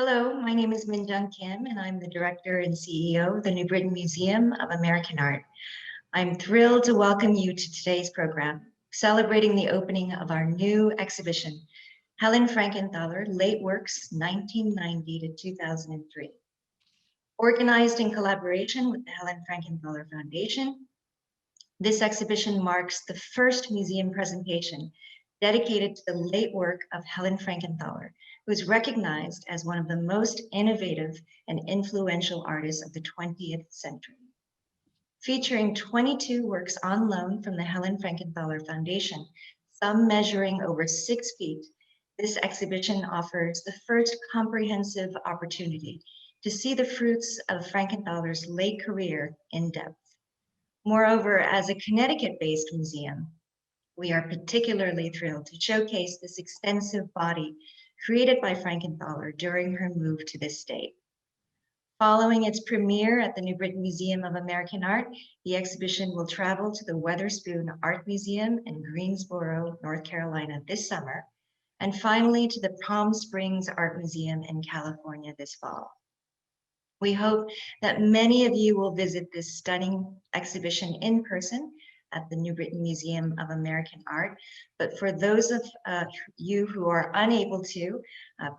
Hello, my name is Jung Kim, and I'm the Director and CEO of the New Britain Museum of American Art. I'm thrilled to welcome you to today's program, celebrating the opening of our new exhibition, Helen Frankenthaler Late Works, 1990 to 2003. Organized in collaboration with the Helen Frankenthaler Foundation, this exhibition marks the first museum presentation dedicated to the late work of Helen Frankenthaler, who is recognized as one of the most innovative and influential artists of the 20th century. Featuring 22 works on loan from the Helen Frankenthaler Foundation, some measuring over 6 feet, this exhibition offers the first comprehensive opportunity to see the fruits of Frankenthaler's late career in depth. Moreover, as a Connecticut-based museum, we are particularly thrilled to showcase this extensive body created by Frankenthaler during her move to this state. Following its premiere at the New Britain Museum of American Art, the exhibition will travel to the Weatherspoon Art Museum in Greensboro, North Carolina this summer, and finally to the Palm Springs Art Museum in California this fall. We hope that many of you will visit this stunning exhibition in person at the New Britain Museum of American Art. But for those of you who are unable to,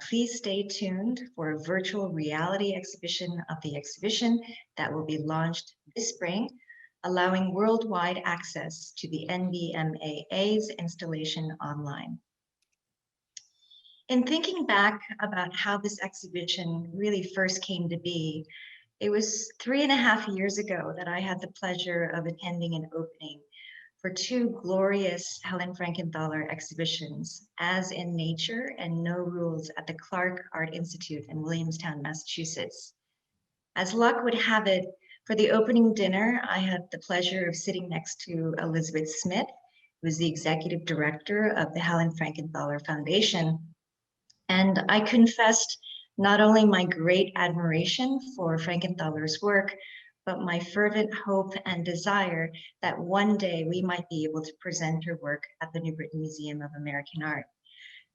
please stay tuned for a virtual reality exhibition of the exhibition that will be launched this spring, allowing worldwide access to the NBMAA's installation online. In thinking back about how this exhibition really first came to be, it was 3.5 years ago that I had the pleasure of attending an opening for 2 glorious Helen Frankenthaler exhibitions, As in Nature and No Rules at the Clark Art Institute in Williamstown, Massachusetts. As luck would have it, for the opening dinner, I had the pleasure of sitting next to Elizabeth Smith, who is the executive director of the Helen Frankenthaler Foundation. And I confessed not only my great admiration for Frankenthaler's work, but my fervent hope and desire that one day we might be able to present her work at the New Britain Museum of American Art.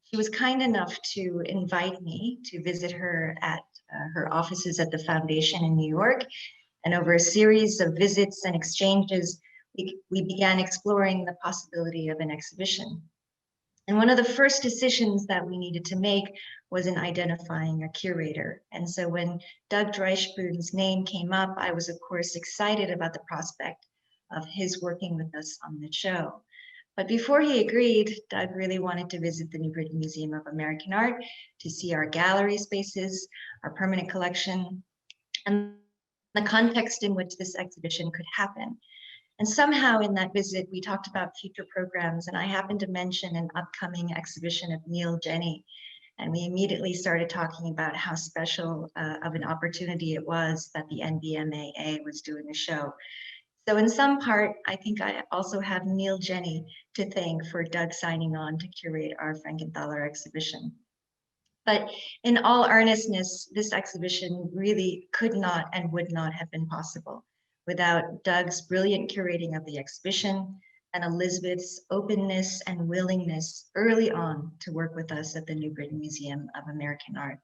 She was kind enough to invite me to visit her at her offices at the foundation in New York. And over a series of visits and exchanges, we began exploring the possibility of an exhibition. And one of the first decisions that we needed to make was in identifying a curator. And so when Doug Dreishpoon's name came up, I was of course excited about the prospect of his working with us on the show. But before he agreed, Doug really wanted to visit the New Britain Museum of American Art to see our gallery spaces, our permanent collection, and the context in which this exhibition could happen. And somehow in that visit, we talked about future programs, and I happened to mention an upcoming exhibition of Neil Jenny. And we immediately started talking about how special of an opportunity it was that the NBMAA was doing a show. So in some part, I think I also have Neil Jenny to thank for Doug signing on to curate our Frankenthaler exhibition. But in all earnestness, this exhibition really could not and would not have been possible without Doug's brilliant curating of the exhibition and Elizabeth's openness and willingness early on to work with us at the New Britain Museum of American Art.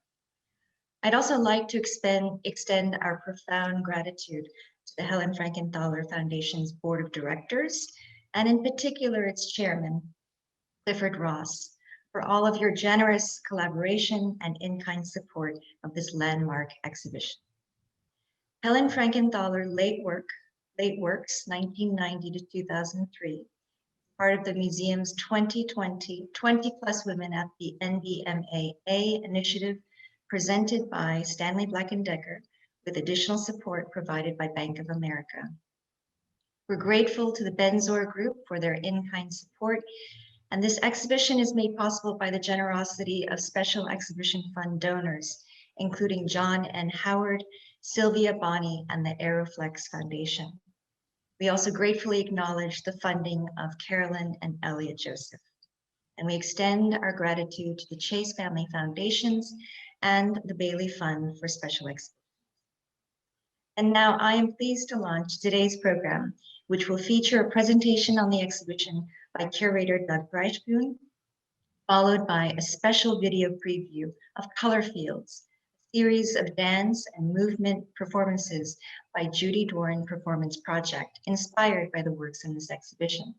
I'd also like to extend our profound gratitude to the Helen Frankenthaler Foundation's Board of Directors, and in particular its chairman, Clifford Ross, for all of your generous collaboration and in-kind support of this landmark exhibition. Helen Frankenthaler Late Works, 1990 to 2003, part of the museum's 2020 20 Plus Women at the NBMAA initiative presented by Stanley Black and Decker with additional support provided by Bank of America. We're grateful to the Benzor Group for their in-kind support, and this exhibition is made possible by the generosity of Special Exhibition Fund donors, including John N. Howard, Sylvia Bonney, and the Aeroflex Foundation. We also gratefully acknowledge the funding of Carolyn and Elliot Joseph. And we extend our gratitude to the Chase Family Foundations and the Bailey Fund for Special Exhibitions. And now I am pleased to launch today's program, which will feature a presentation on the exhibition by curator Doug Dreishpoon, followed by a special video preview of ColorFields, series of dance and movement performances by Judy Dworin Performance Project, inspired by the works in this exhibition.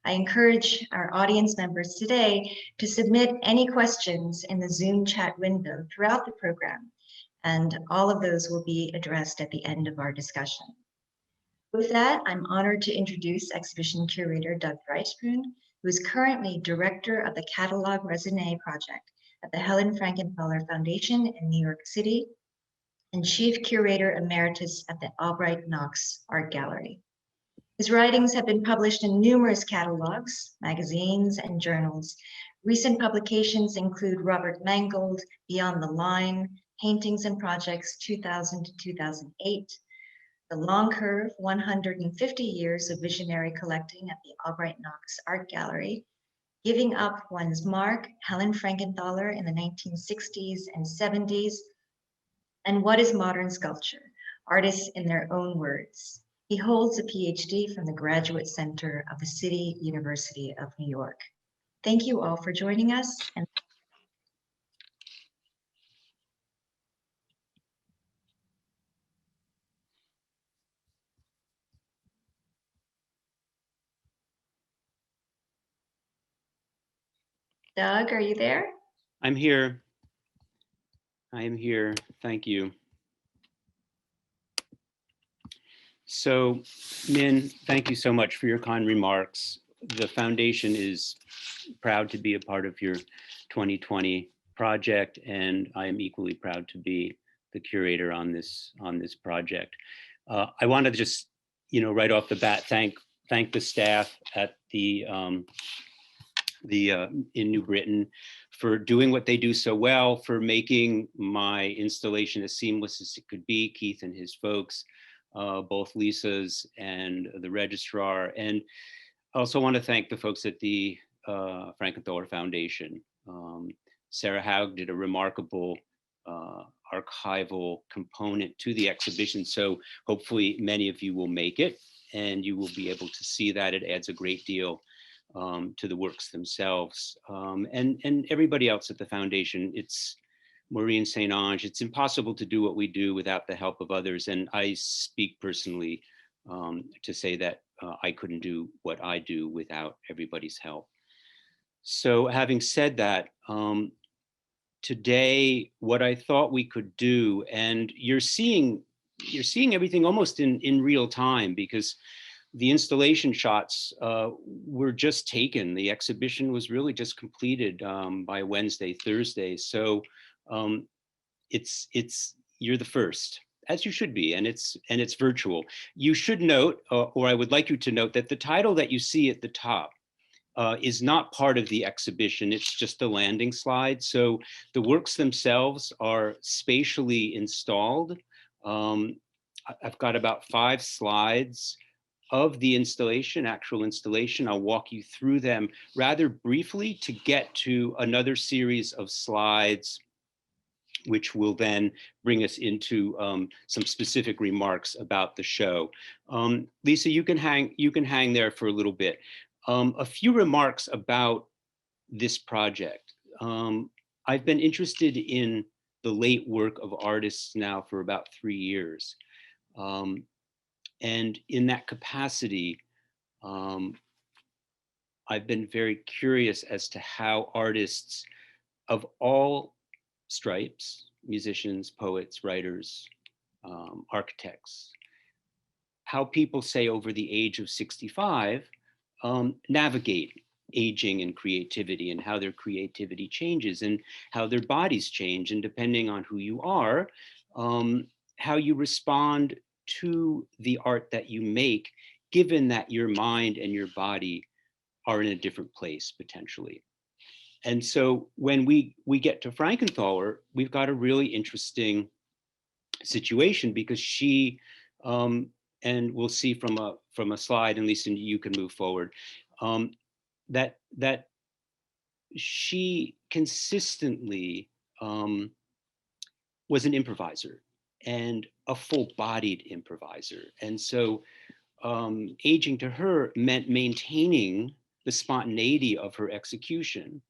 I encourage our audience members today to submit any questions in the Zoom chat window throughout the program, and all of those will be addressed at the end of our discussion. With that, I'm honored to introduce exhibition curator Doug Dreishpoon, who is currently director of the Catalog Raisonné project at the Helen Frankenthaler Foundation in New York City and chief curator emeritus at the Albright Knox Art Gallery. His writings have been published in numerous catalogs, magazines, and journals. Recent publications include Robert Mangold, Beyond the Line, Paintings and Projects 2000 to 2008, The Long Curve, 150 Years of Visionary Collecting at the Albright Knox Art Gallery, Giving Up One's Mark, Helen Frankenthaler in the 1960s and 70s, and What is Modern Sculpture? Artists in Their Own Words. He holds a PhD from the Graduate Center of the City University of New York. Thank you all for joining us. And Doug, are you there? I'm here. I am here. Thank you. So, Min, thank you so much for your kind remarks. The foundation is proud to be a part of your 2020 project, and I am equally proud to be the curator on this project. I want to just, right off the bat, thank the staff at the in New Britain for doing what they do so well, for making my installation as seamless as it could be, Keith and his folks, both Lisa's and the registrar. And I also want to thank the folks at the Frankenthaler Foundation. Sarah Haug did a remarkable archival component to the exhibition. So hopefully many of you will make it and you will be able to see that. It adds a great deal to the works themselves. And everybody else at the foundation. It's Maureen St. Ange. It's impossible to do what we do without the help of others. And I speak personally to say that I couldn't do what I do without everybody's help. So having said that, today, what I thought we could do, and you're seeing everything almost in real time, because the installation shots were just taken. The exhibition was really just completed by Wednesday, Thursday. So you're the first, as you should be, and it's virtual. You should note, or I would like you to note, that the title that you see at the top is not part of the exhibition. It's just a landing slide. So the works themselves are spatially installed. I've got about 5 slides of the installation, actual installation. I'll walk you through them rather briefly to get to another series of slides, which will then bring us into some specific remarks about the show. Lisa, you can hang there for a little bit. A few remarks about this project. I've been interested in the late work of artists now for about 3 years. And in that capacity, I've been very curious as to how artists of all stripes, musicians, poets, writers, architects, how people say over the age of 65 navigate aging and creativity, and how their creativity changes and how their bodies change. And depending on who you are, how you respond to the art that you make, given that your mind and your body are in a different place potentially. And so when we get to Frankenthaler, we've got a really interesting situation, because she, and we'll see from a slide, and Lisa, you can move forward, that she consistently was an improviser, and a full-bodied improviser. And so aging to her meant maintaining the spontaneity of her execution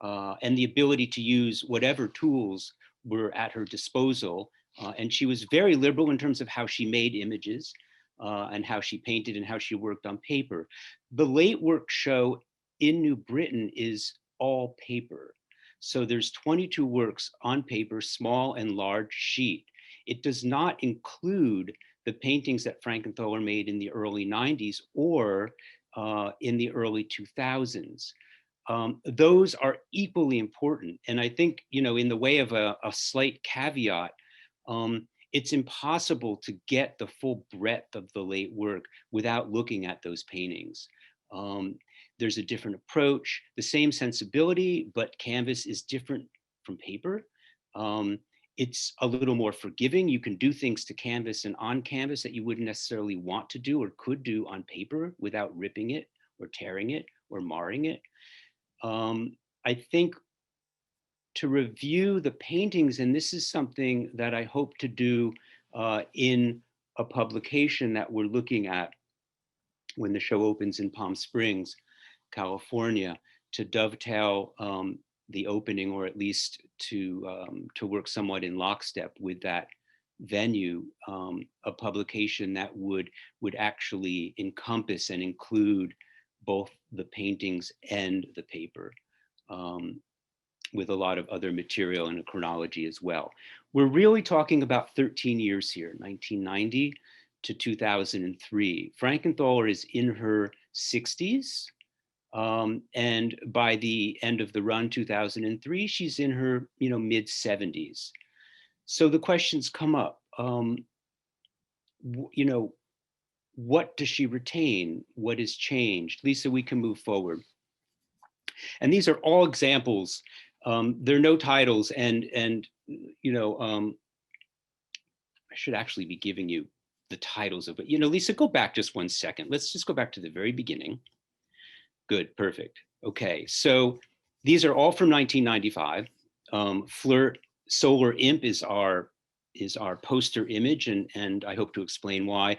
and the ability to use whatever tools were at her disposal. And she was very liberal in terms of how she made images and how she painted and how she worked on paper. The Late Work show in New Britain is all paper. So there's 22 works on paper, small and large sheet. It does not include the paintings that Frankenthaler made in the early 90s or in the early 2000s. Those are equally important. And I think, you know, in the way of a slight caveat, it's impossible to get the full breadth of the late work without looking at those paintings. There's a different approach, the same sensibility, but canvas is different from paper. It's a little more forgiving. You can do things to canvas and on canvas that you wouldn't necessarily want to do or could do on paper without ripping it or tearing it or marring it. I think to review the paintings, and this is something that I hope to do in a publication that we're looking at when the show opens in Palm Springs, California, to dovetail the opening, or at least to work somewhat in lockstep with that venue, a publication that would actually encompass and include both the paintings and the paper, with a lot of other material and a chronology as well. We're really talking about 13 years here, 1990 to 2003. Frankenthaler is in her 60s. And by the end of the run, 2003, she's in her, you know, mid 70s. So the questions come up, you know, what does she retain? What has changed? Lisa, we can move forward. And these are all examples. There are no titles, and you know, I should actually be giving you the titles of it. You know, Lisa, go back just 1 second. Let's just go back to the very beginning. Good, perfect. Okay, so these are all from 1995. Flirt Solar Imp is our poster image, and I hope to explain why.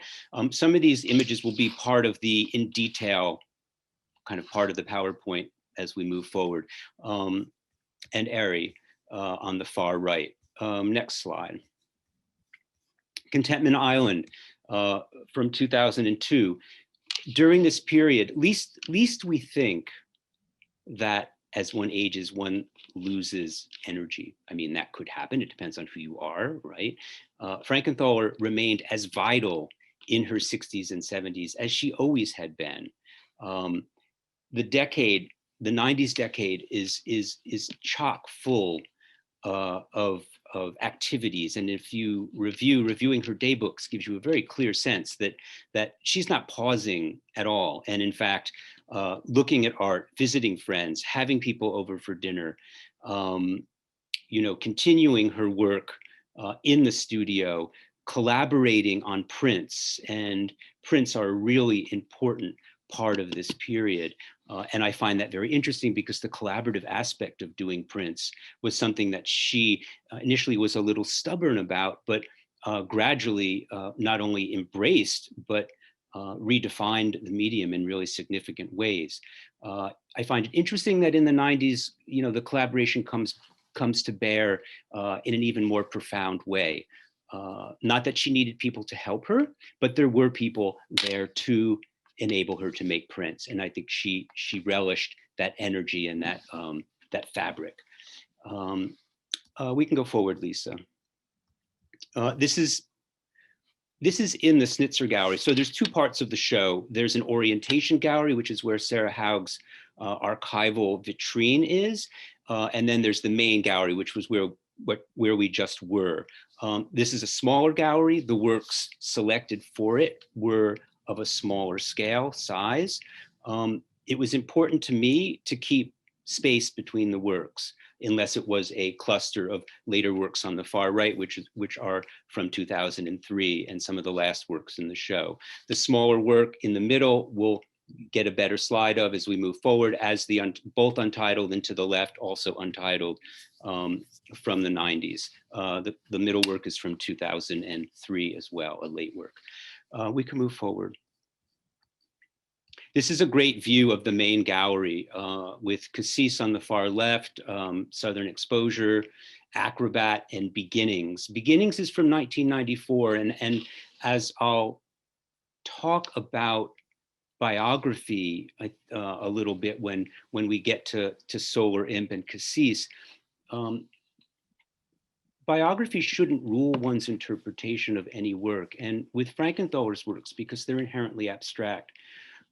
Some of these images will be part of the in detail kind of part of the PowerPoint as we move forward. And Airy on the far right. Next slide. Contentment Island from 2002. During this period, least we think that as one ages, one loses energy. I mean, that could happen. It depends on who you are, right? Frankenthaler remained as vital in her 60s and 70s as she always had been. The decade, the 90s decade is chock full of activities. And if you reviewing her day books gives you a very clear sense that she's not pausing at all. And in fact, looking at art, visiting friends, having people over for dinner, you know, continuing her work in the studio, collaborating on prints, and prints are a really important part of this period. And I find that very interesting because the collaborative aspect of doing prints was something that she initially was a little stubborn about, but gradually not only embraced, but redefined the medium in really significant ways. I find it interesting that in the 90s, you know, the collaboration comes to bear in an even more profound way. Not that she needed people to help her, but there were people there to enable her to make prints. And I think she relished that energy and that, that fabric. We can go forward, Lisa. This is in the Schnitzer Gallery. So there's two parts of the show. There's an orientation gallery, which is where Sarah Haug's archival vitrine is. And then there's the main gallery, which was where we just were. This is a smaller gallery. The works selected for it were of a smaller scale, size. It was important to me to keep space between the works, unless it was a cluster of later works on the far right, which are from 2003 and some of the last works in the show. The smaller work in the middle we'll get a better slide of as we move forward, as the both Untitled and to the left also Untitled from the 90s. The middle work is from 2003 as well, a late work. We can move forward. This is a great view of the main gallery with Cassis on the far left, Southern Exposure, Acrobat, and Beginnings. Beginnings is from 1994, and as I'll talk about biography a little bit when we get to Solar Imp and Cassis, biography shouldn't rule one's interpretation of any work. And with Frankenthaler's works, because they're inherently abstract,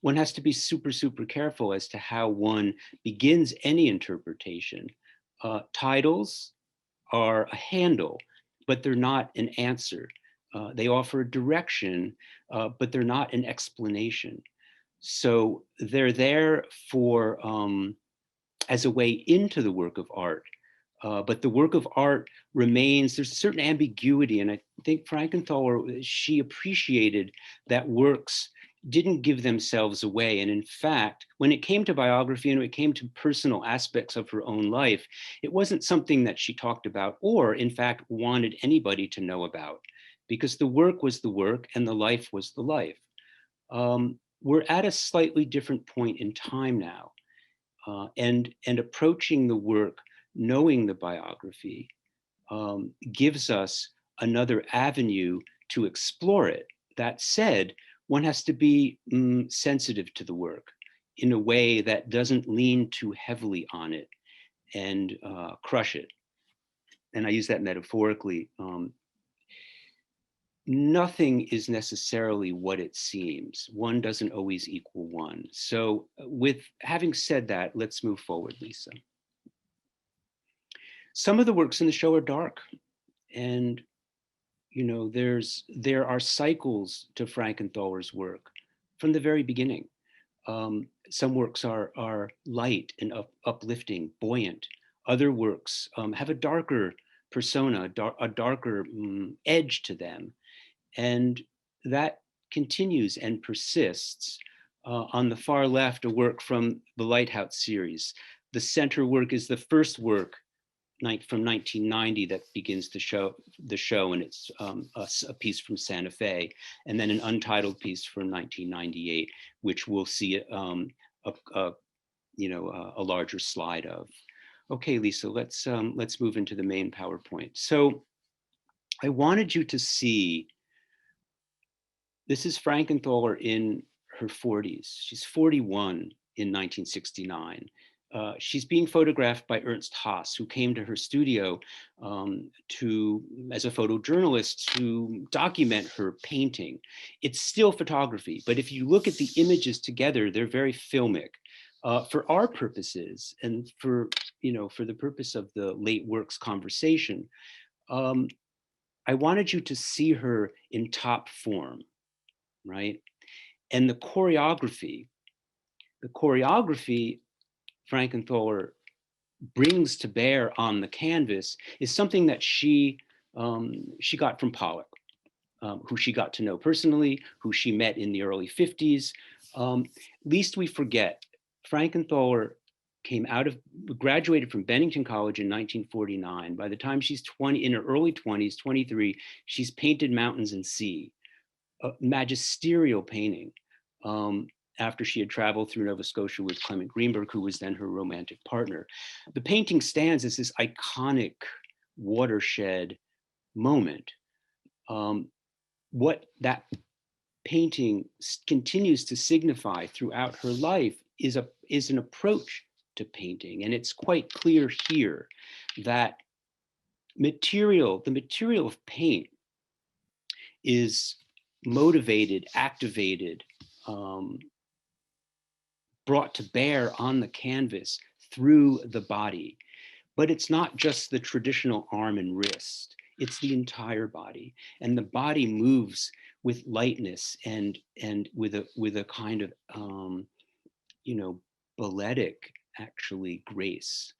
one has to be super, super careful as to how one begins any interpretation. Titles are a handle, but they're not an answer. They offer a direction, but they're not an explanation. So they're there for as a way into the work of art. But the work of art remains, there's a certain ambiguity. And I think Frankenthaler, she appreciated that works didn't give themselves away. And in fact, when it came to biography and when it came to personal aspects of her own life, it wasn't something that she talked about or in fact wanted anybody to know about, because the work was the work and the life was the life. We're at a slightly different point in time now, and approaching the work, knowing the biography, gives us another avenue to explore it. That said, one has to be sensitive to the work in a way that doesn't lean too heavily on it and crush it. And I use that metaphorically. Nothing is necessarily what it seems. One doesn't always equal one. So with having said that, let's move forward, Lisa. Some of the works in the show are dark, and you know, there are cycles to Frankenthaler's work from the very beginning. Some works are light and uplifting, buoyant. Other works have a darker persona, a darker edge to them. And that continues and persists. On the far left, a work from the Lighthouse series. The center work is the first work from 1990 that begins the show, and it's a piece from Santa Fe, and then an untitled piece from 1998, which we'll see a larger slide of. Okay, Lisa, let's move into the main PowerPoint. So I wanted you to see, this is Frankenthaler in her 40s. She's 41 in 1969. She's being photographed by Ernst Haas, who came to her studio as a photojournalist to document her painting. It's still photography, but if you look at the images together, they're very filmic. For our purposes and for the purpose of the Late Works conversation, I wanted you to see her in top form, right? And the choreography Frankenthaler brings to bear on the canvas is something that she got from Pollock, who she got to know personally, who she met in the early 50s. Lest we forget, Frankenthaler graduated from Bennington College in 1949. By the time she's in her early 20s, 23, she's painted mountains and sea, a magisterial painting. After she had traveled through Nova Scotia with Clement Greenberg, who was then her romantic partner. The painting stands as this iconic watershed moment. What that painting continues to signify throughout her life is an approach to painting. And it's quite clear here that the material of paint is motivated, activated, brought to bear on the canvas through the body. But it's not just the traditional arm and wrist, it's the entire body. And the body moves with lightness and with a kind of balletic, actually, grace.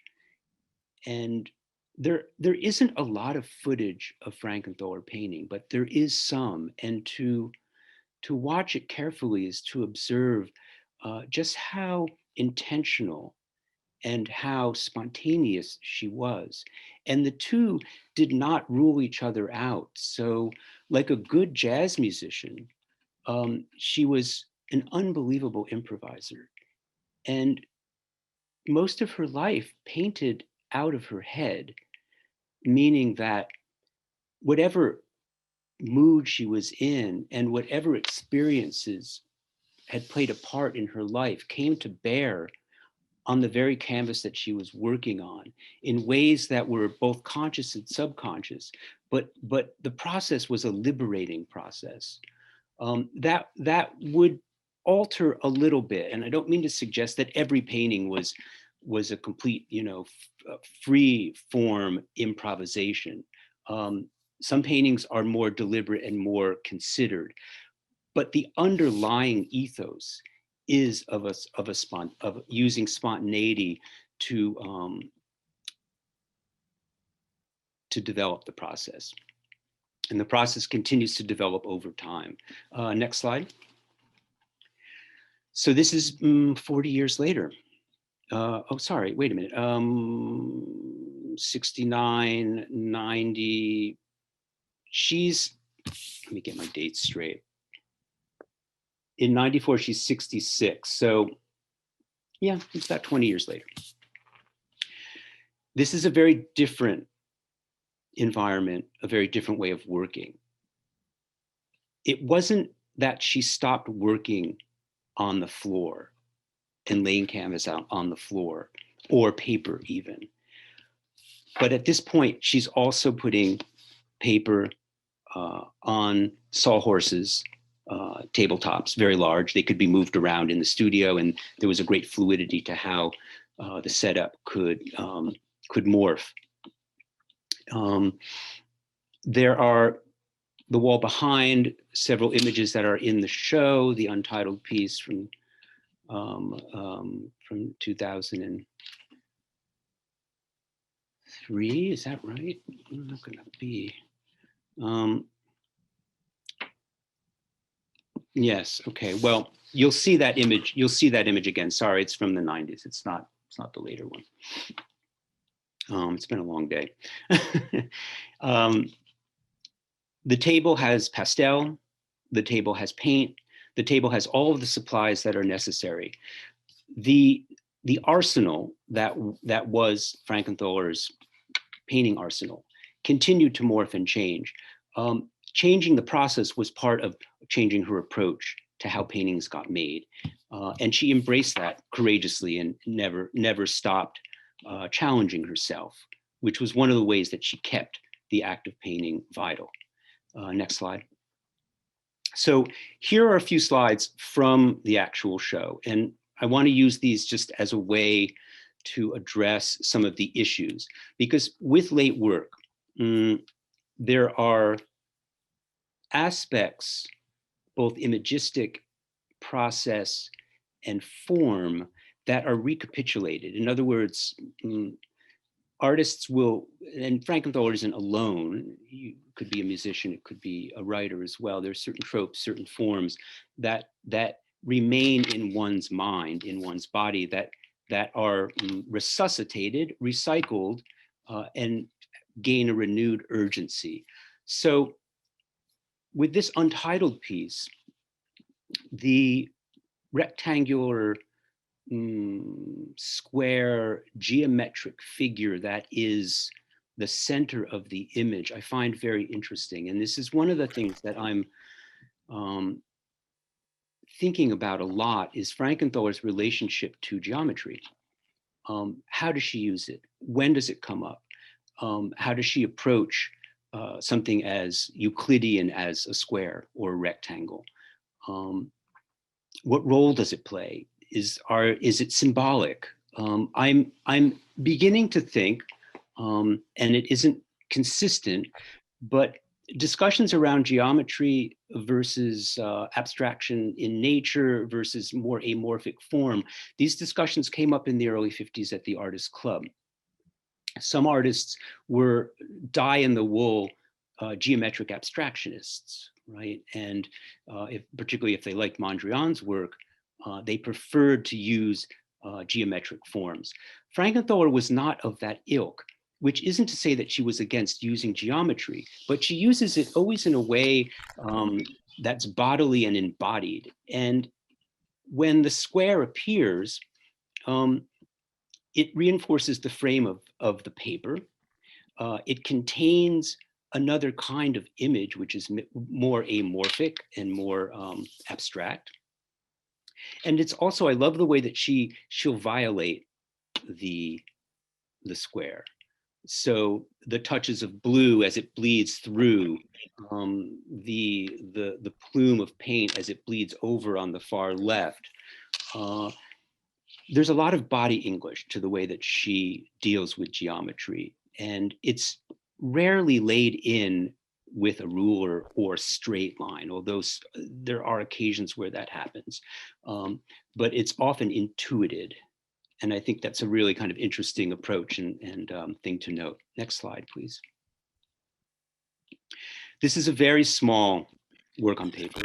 And there isn't a lot of footage of Frankenthaler painting, but there is some. And to watch it carefully is to observe just how intentional and how spontaneous she was. And the two did not rule each other out. So like a good jazz musician, she was an unbelievable improviser. And most of her life painted out of her head, meaning that whatever mood she was in and whatever experiences had played a part in her life came to bear on the very canvas that she was working on in ways that were both conscious and subconscious. But the process was a liberating process. That would alter a little bit, and I don't mean to suggest that every painting was a complete, free form improvisation. Some paintings are more deliberate and more considered, but the underlying ethos is of using spontaneity to develop the process. And the process continues to develop over time. Next slide. So this is 40 years later. Oh, sorry, wait a minute. 69, 90. Let me get my dates straight. In 94, she's 66. So yeah, it's about 20 years later. This is a very different environment, a very different way of working. It wasn't that she stopped working on the floor and laying canvas out on the floor or paper even. But at this point, she's also putting paper on sawhorses, tabletops, very large. They could be moved around in the studio, and there was a great fluidity to how the setup could morph. There are the wall behind, several images that are in the show, the untitled piece from 2003, is that right? I'm not gonna be. Yes, okay, well, you'll see that image again. Sorry, it's from the 90s. It's not the later one. It's been a long day. The table has pastel, the table has paint, the table has all of the supplies that are necessary. The arsenal that was Frankenthaler's painting arsenal continued to morph and change. Changing the process was part of changing her approach to how paintings got made. And she embraced that courageously and never stopped challenging herself, which was one of the ways that she kept the act of painting vital. Next slide. So here are a few slides from the actual show, and I want to use these just as a way to address some of the issues, because with late work, there are aspects, both imagistic, process, and form, that are recapitulated. In other words, artists will, and Frankenthaler isn't alone, you could be a musician, it could be a writer as well. There's certain tropes, certain forms that remain in one's mind, in one's body, that are resuscitated, recycled, and gain a renewed urgency. So with this untitled piece, the rectangular square geometric figure that is the center of the image, I find very interesting. And this is one of the things that I'm thinking about a lot, is Frankenthaler's relationship to geometry. How does she use it? When does it come up? How does she approach something as Euclidean as a square or a rectangle? What role does it play? Is it symbolic? I'm beginning to think, and it isn't consistent, but discussions around geometry versus abstraction in nature versus more amorphic form, these discussions came up in the early 50s at the Artists Club. Some artists were die-in-the-wool geometric abstractionists, right? And particularly if they liked Mondrian's work, they preferred to use geometric forms. Frankenthaler was not of that ilk, which isn't to say that she was against using geometry, but she uses it always in a way that's bodily and embodied. And when the square appears, it reinforces the frame of the paper. It contains another kind of image, which is more amorphic and more abstract. And it's also, I love the way that she'll violate the square. So the touches of blue as it bleeds through, the plume of paint as it bleeds over on the far left. There's a lot of body English to the way that she deals with geometry, and it's rarely laid in with a ruler or straight line, although there are occasions where that happens, but it's often intuited. And I think that's a really kind of interesting approach and thing to note. Next slide, please. This is a very small work on paper,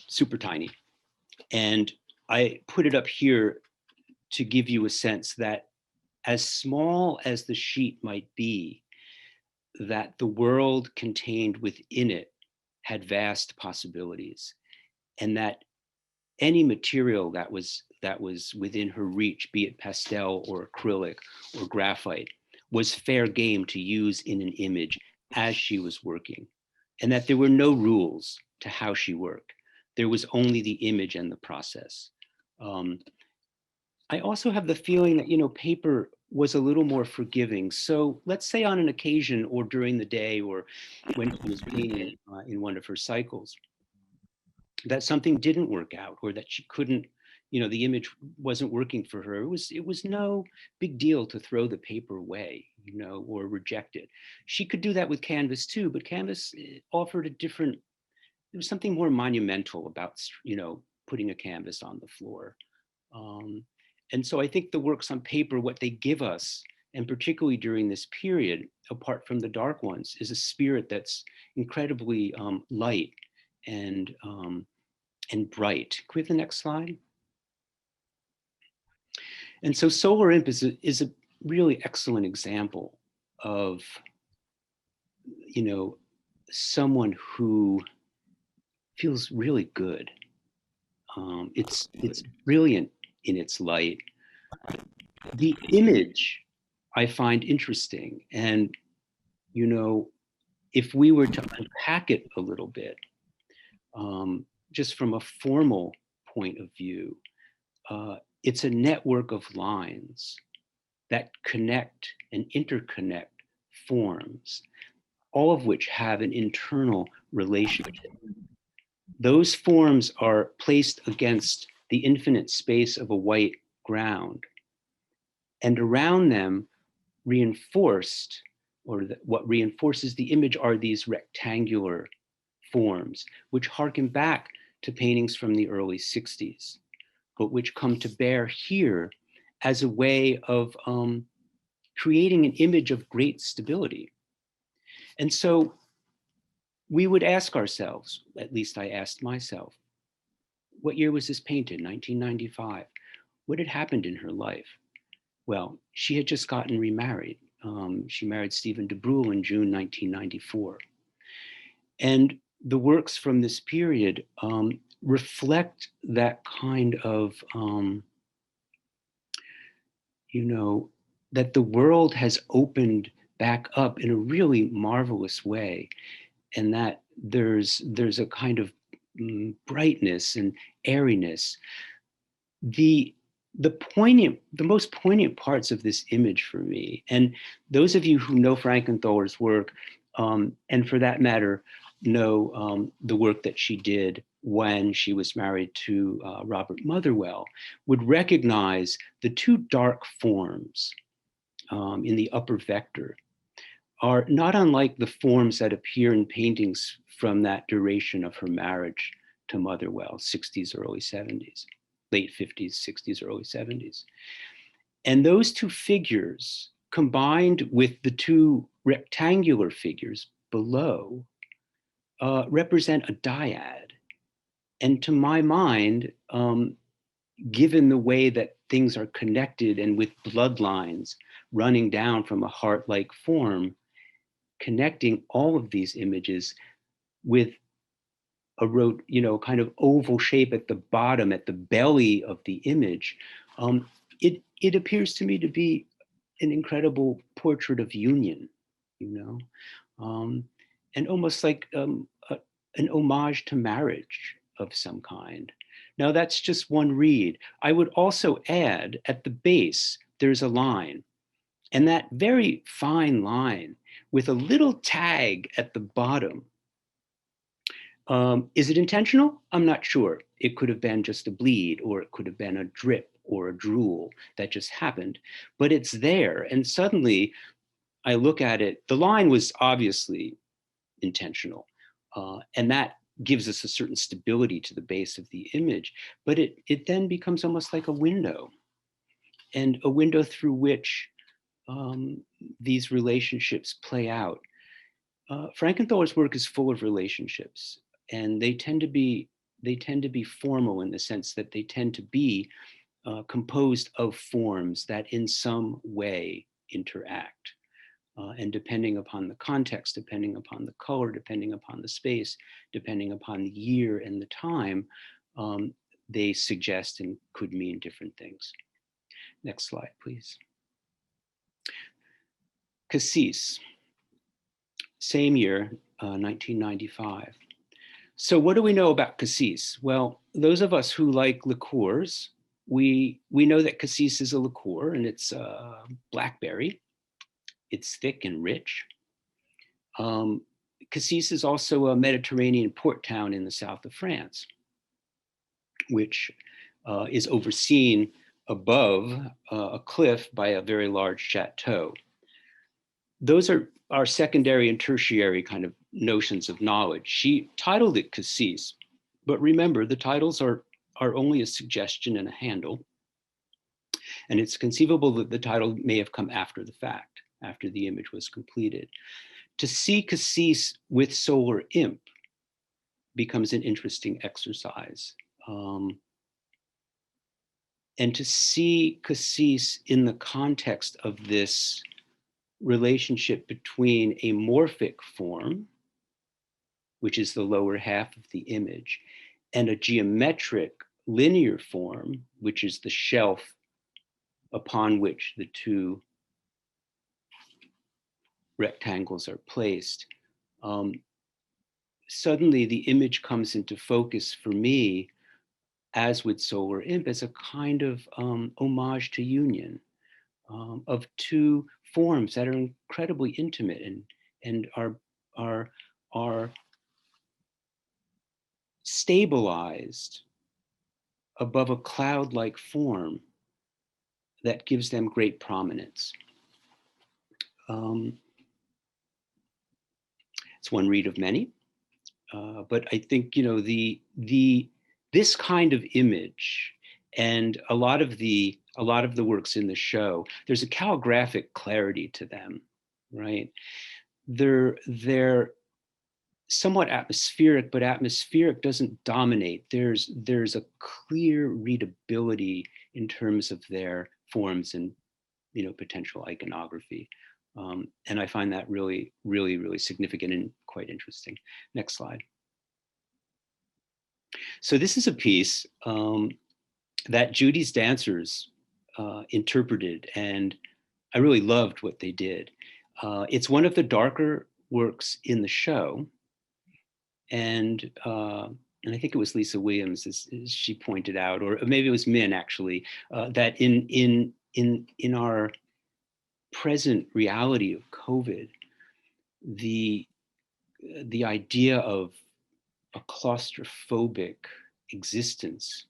super tiny. And I put it up here to give you a sense that as small as the sheet might be, that the world contained within it had vast possibilities, and that any material that was within her reach, be it pastel or acrylic or graphite, was fair game to use in an image as she was working, and that there were no rules to how she worked. There was only the image and the process. I also have the feeling that, you know, paper was a little more forgiving. So let's say on an occasion or during the day or when she was painting in one of her cycles, that something didn't work out or that she couldn't, you know, the image wasn't working for her. It was no big deal to throw the paper away, you know, or reject it. She could do that with canvas too, but canvas offered a different, there was something more monumental about, you know, putting a canvas on the floor. And so I think the works on paper, what they give us, and particularly during this period, apart from the dark ones, is a spirit that's incredibly light and bright. Can we have the next slide? And so Solar Imp is a really excellent example of, you know, someone who feels really good. It's brilliant in its light. The image I find interesting, and, you know, if we were to unpack it a little bit, just from a formal point of view, it's a network of lines that connect and interconnect forms, all of which have an internal relationship. Those forms are placed against the infinite space of a white ground, and around them reinforced, or what reinforces the image are these rectangular forms, which harken back to paintings from the early 60s, but which come to bear here as a way of creating an image of great stability. And so we would ask ourselves, at least I asked myself, what year was this painted? 1995. What had happened in her life? Well, she had just gotten remarried. She married Stephen DeBrule in June 1994. And the works from this period reflect that kind of, you know, that the world has opened back up in a really marvelous way, and that there's a kind of brightness and airiness. The most poignant parts of this image for me, and those of you who know Frankenthaler's work, and for that matter, know the work that she did when she was married to Robert Motherwell, would recognize the two dark forms in the upper vector are not unlike the forms that appear in paintings from that duration of her marriage to Motherwell, 60s, early 70s, late 50s, 60s, early 70s. And those two figures, combined with the two rectangular figures below, represent a dyad. And to my mind, given the way that things are connected and with bloodlines running down from a heart-like form, connecting all of these images with kind of oval shape at the bottom, at the belly of the image, it appears to me to be an incredible portrait of union, and almost like an homage to marriage of some kind. Now that's just one read. I would also add at the base, there's a line, and that very fine line with a little tag at the bottom. Is it intentional? I'm not sure. It could have been just a bleed, or it could have been a drip or a drool that just happened, but it's there. And suddenly I look at it, the line was obviously intentional. And that gives us a certain stability to the base of the image, but it then becomes almost like a window, and a window through which these relationships play out. Frankenthaler's work is full of relationships, and they tend to be formal in the sense that they tend to be composed of forms that in some way interact. And depending upon the context, depending upon the color, depending upon the space, depending upon the year and the time, they suggest and could mean different things. Next slide, please. Cassis, same year, 1995. So what do we know about cassis? Well, those of us who like liqueurs, we know that cassis is a liqueur, and it's blackberry. It's thick and rich. Cassis is also a Mediterranean port town in the south of France, which is overseen above a cliff by a very large chateau. Those are our secondary and tertiary kind of notions of knowledge. She titled it Cassis, but remember, the titles are only a suggestion and a handle. And it's conceivable that the title may have come after the fact, after the image was completed. To see Cassis with solar imp becomes an interesting exercise. And to see Cassis in the context of this relationship between a morphic form, which is the lower half of the image, and a geometric linear form, which is the shelf upon which the two rectangles are placed. Suddenly the image comes into focus for me, as with Solar Imp, as a kind of homage to union of two forms that are incredibly intimate and are stabilized above a cloud-like form that gives them great prominence. It's one read of many, but I think this kind of image and a lot of the works in the show, there's a calligraphic clarity to them, right? They're somewhat atmospheric, but atmospheric doesn't dominate. There's a clear readability in terms of their forms and potential iconography. And I find that really, really, really significant and quite interesting. Next slide. So this is a piece that Judy's dancers interpreted, and I really loved what they did. It's one of the darker works in the show, and I think it was Lisa Williams, as she pointed out, or maybe it was Min actually, that in our present reality of COVID, the idea of a claustrophobic existence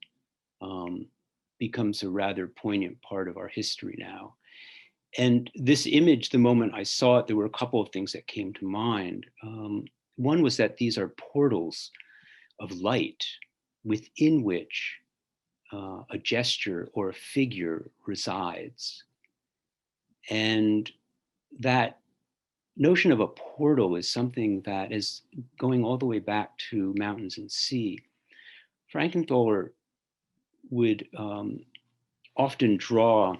becomes a rather poignant part of our history now. And this image, the moment I saw it, there were a couple of things that came to mind. One was that these are portals of light within which a gesture or a figure resides. And that notion of a portal is something that is going all the way back to Mountains and Sea. Frankenthaler would often draw,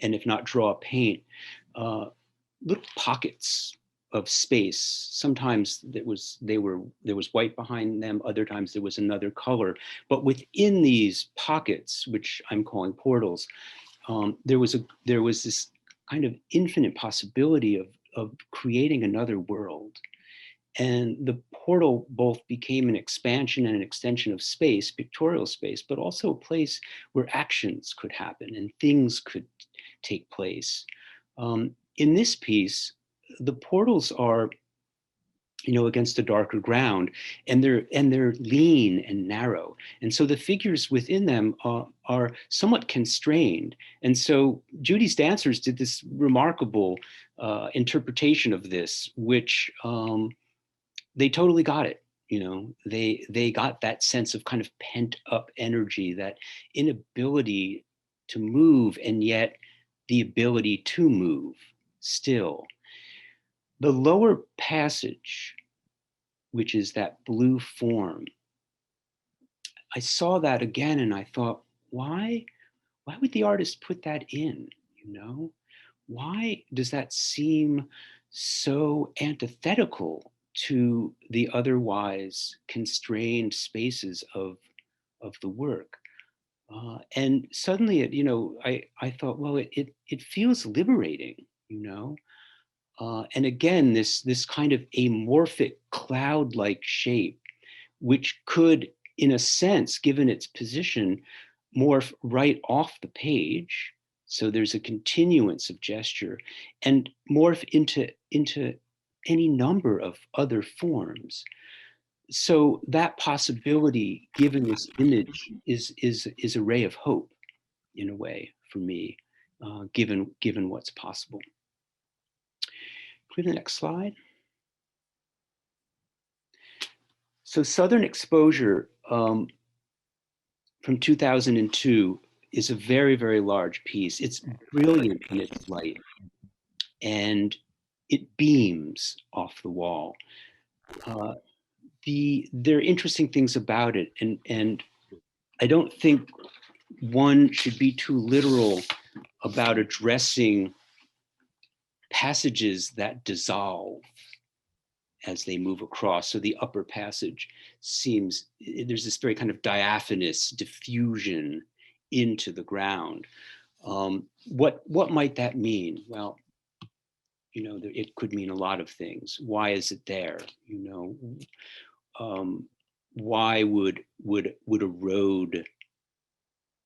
and if not draw, paint little pockets space. Sometimes there was white behind them, other times there was another color. But within these pockets, which I'm calling portals, there was this kind of infinite possibility of creating another world. And the portal both became an expansion and an extension of space, pictorial space, but also a place where actions could happen and things could take place. In this piece, the portals are, against a darker ground, and they're lean and narrow, and so the figures within them are somewhat constrained. And so Judy's dancers did this remarkable interpretation of this, which they totally got it. They got that sense of kind of pent up energy, that inability to move, and yet the ability to move still. The lower passage, which is that blue form, I saw that again and I thought, why would the artist put that in? Why does that seem so antithetical to the otherwise constrained spaces of the work? And suddenly, I thought, well, it feels liberating, and again, this kind of amorphic cloud-like shape, which could, in a sense, given its position, morph right off the page. So there's a continuance of gesture, and morph into any number of other forms. So that possibility, given this image, is a ray of hope, in a way, for me, given what's possible. Click the next slide. So Southern Exposure from 2002 is a very, very large piece. It's brilliant in its light, and it beams off the wall. There are interesting things about it, and I don't think one should be too literal about addressing passages that dissolve as they move across. So the upper passage seems, there's this very kind of diaphanous diffusion into the ground. What might that mean? Well, it could mean a lot of things. Why is it there? Why would a road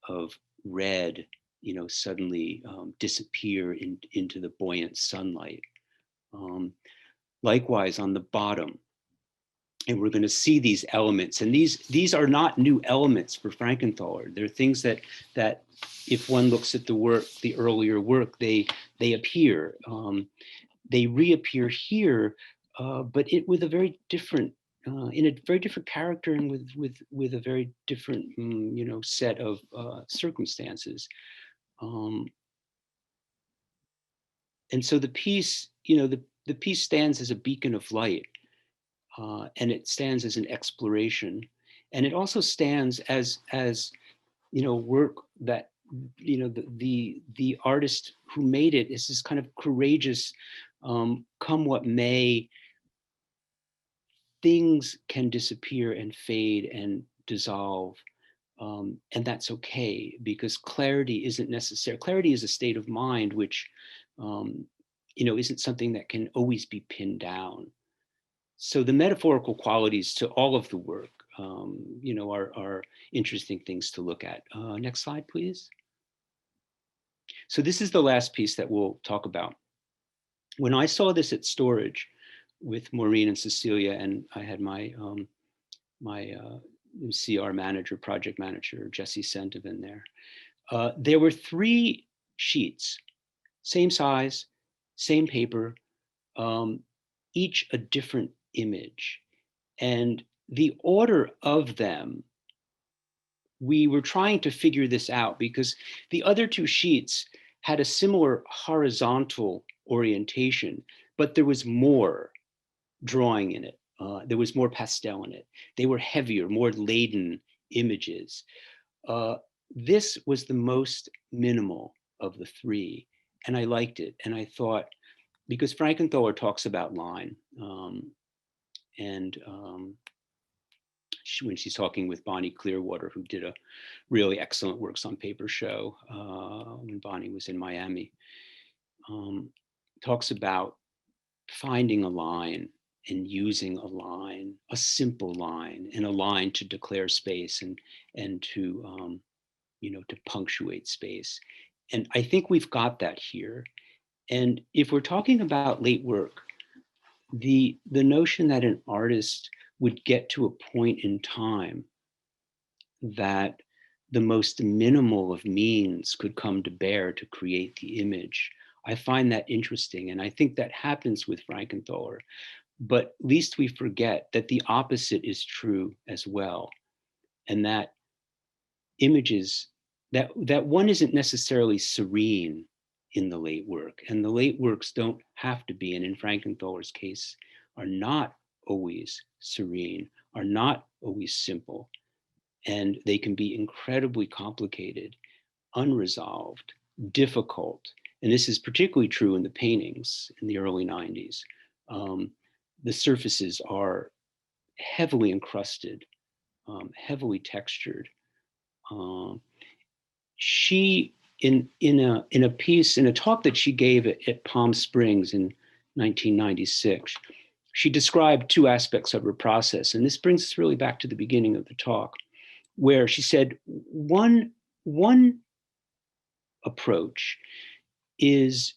of red, suddenly disappear into the buoyant sunlight? Likewise, on the bottom, and we're going to see these elements, and these are not new elements for Frankenthaler. They're things that if one looks at the earlier work, they appear. They reappear here, but with a very different, in a very different character, and with a very different, set of circumstances. And so the piece, the piece stands as a beacon of light, and it stands as an exploration, and it also stands as work that the artist who made it is this kind of courageous, come what may, things can disappear and fade and dissolve, and that's okay, because clarity isn't necessary. Clarity is a state of mind which isn't something that can always be pinned down. So the metaphorical qualities to all of the work, are interesting things to look at. Next slide, please. So this is the last piece that we'll talk about. When I saw this at Storage with Maureen and Cecilia, and I had my CR manager, project manager, Jesse Sentivin there were 3 sheets, same size, same paper, each a different image. And the order of them, we were trying to figure this out, because the other 2 sheets had a similar horizontal orientation, but there was more drawing in it. There was more pastel in it. They were heavier, more laden images. This was the most minimal of the 3, and I liked it. And I thought, because Frankenthaler talks about line. And when she's talking with Bonnie Clearwater, who did a really excellent works on paper show when Bonnie was in Miami, talks about finding a line and using a line, a simple line, and a line to declare space and to to punctuate space. And I think we've got that here. And if we're talking about late work, the notion that an artist would get to a point in time that the most minimal of means could come to bear to create the image, I find that interesting. And I think that happens with Frankenthaler. But least we forget that the opposite is true as well. And that images, that one isn't necessarily serene in the late work. And the late works don't have to be, and in Frankenthaler's case, are not always serene, are not always simple. And they can be incredibly complicated, unresolved, difficult. And this is particularly true in the paintings in the early 90s. The surfaces are heavily encrusted, heavily textured. She, in a piece, in a talk that she gave at Palm Springs in 1996, she described two aspects of her process. And this brings us really back to the beginning of the talk, where she said one approach is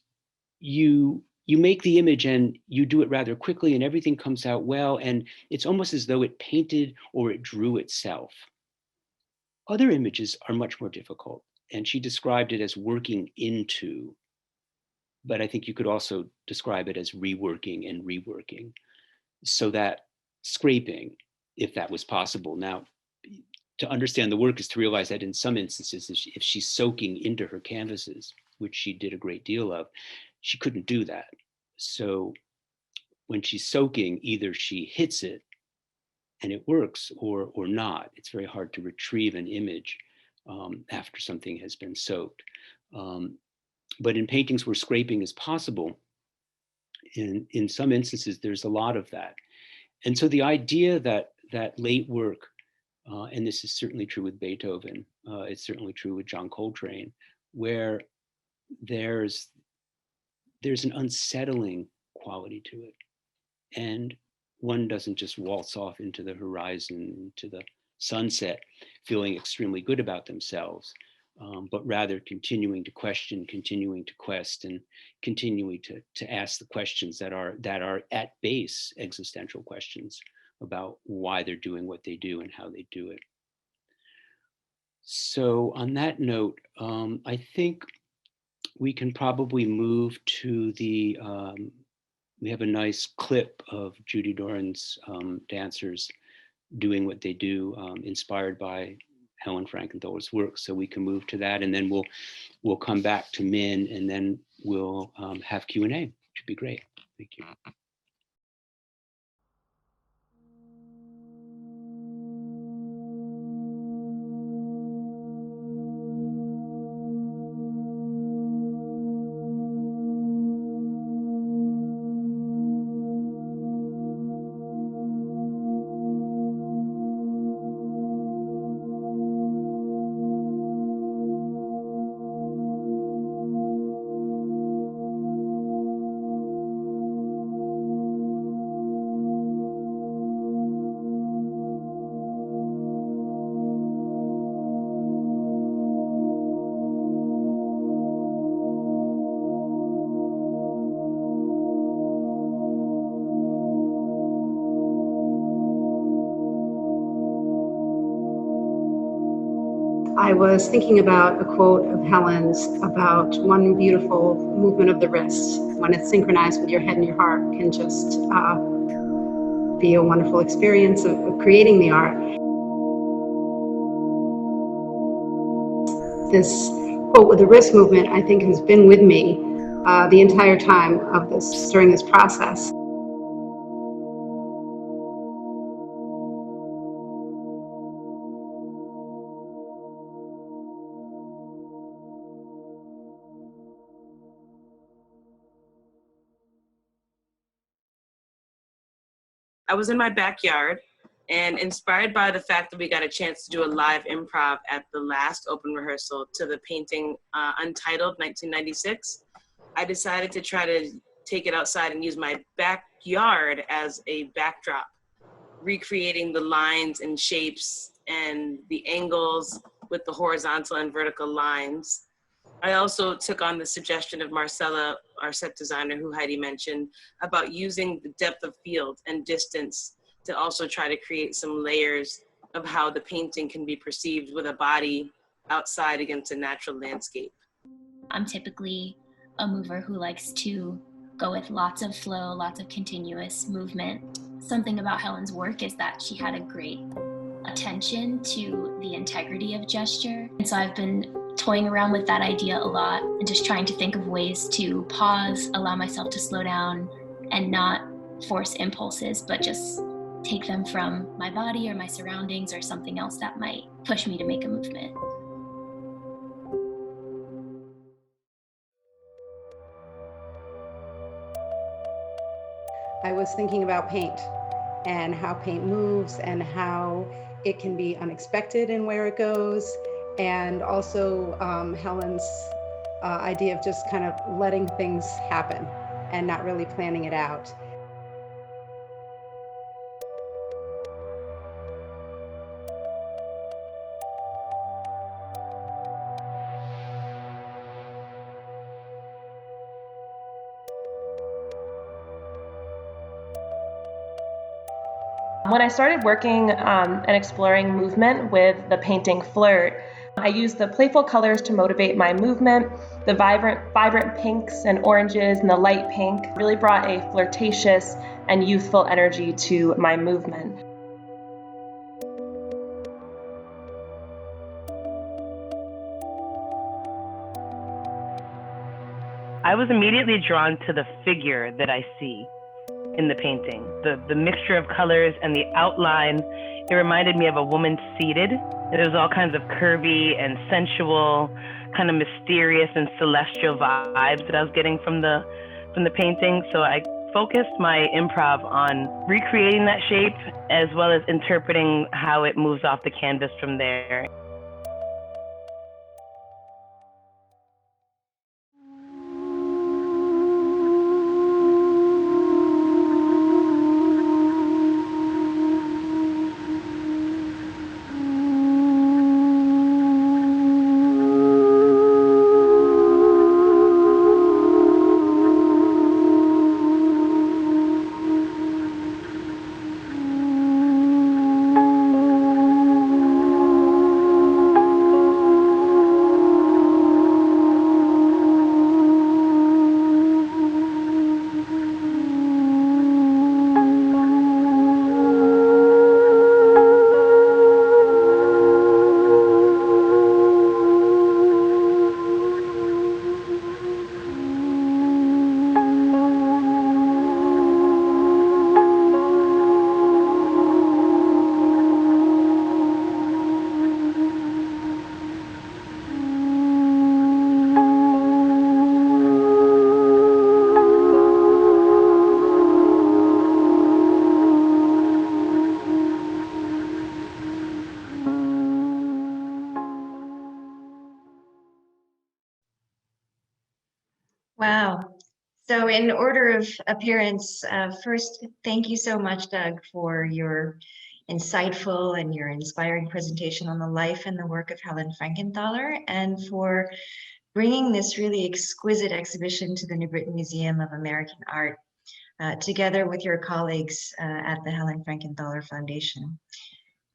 you make the image and you do it rather quickly and everything comes out well, and it's almost as though it painted or it drew itself. Other images are much more difficult, and she described it as working into, but I think you could also describe it as reworking and reworking, so that scraping, if that was possible. Now, to understand the work is to realize that in some instances, if she's soaking into her canvases, which she did a great deal of, she couldn't do that. So when she's soaking, either she hits it and it works or not. It's very hard to retrieve an image after something has been soaked. But in paintings where scraping is possible, in some instances, there's a lot of that. And so the idea that late work, and this is certainly true with Beethoven, it's certainly true with John Coltrane, where there's an unsettling quality to it. And one doesn't just waltz off into the horizon, into the sunset, feeling extremely good about themselves, but rather continuing to question, continuing to quest, and continuing to ask the questions that are at base existential questions about why they're doing what they do and how they do it. So on that note, I think we can probably move to the, we have a nice clip of Judy Dworin's dancers doing what they do, inspired by Helen Frankenthaler's work. So we can move to that, and then we'll come back to Min, and then we'll have Q&A, which would be great. Thank you. I was thinking about a quote of Helen's about one beautiful movement of the wrist, when it's synchronized with your head and your heart, can just be a wonderful experience of creating the art. This quote with the wrist movement, I think, has been with me the entire time of this, during this process. I was in my backyard and inspired by the fact that we got a chance to do a live improv at the last open rehearsal to the painting Untitled 1996, I decided to try to take it outside and use my backyard as a backdrop, recreating the lines and shapes and the angles with the horizontal and vertical lines. I also took on the suggestion of Marcella, our set designer, who Heidi mentioned, about using the depth of field and distance to also try to create some layers of how the painting can be perceived with a body outside against a natural landscape. I'm typically a mover who likes to go with lots of flow, lots of continuous movement. Something about Helen's work is that she had a great attention to the integrity of gesture. And so I've been toying around with that idea a lot and just trying to think of ways to pause, allow myself to slow down and not force impulses, but just take them from my body or my surroundings or something else that might push me to make a movement. I was thinking about paint and how paint moves and how it can be unexpected in where it goes, and also Helen's idea of just kind of letting things happen and not really planning it out. When I started working and exploring movement with the painting Flirt, I used the playful colors to motivate my movement. The vibrant pinks and oranges and the light pink really brought a flirtatious and youthful energy to my movement. I was immediately drawn to the figure that I see in the painting. The mixture of colors and the outline, it reminded me of a woman seated. It was all kinds of curvy and sensual, kind of mysterious and celestial vibes that I was getting from the painting. So I focused my improv on recreating that shape as well as interpreting how it moves off the canvas from there. Wow. So in order of appearance, first, thank you so much, Doug, for your insightful and your inspiring presentation on the life and the work of Helen Frankenthaler, and for bringing this really exquisite exhibition to the New Britain Museum of American Art, together with your colleagues at the Helen Frankenthaler Foundation.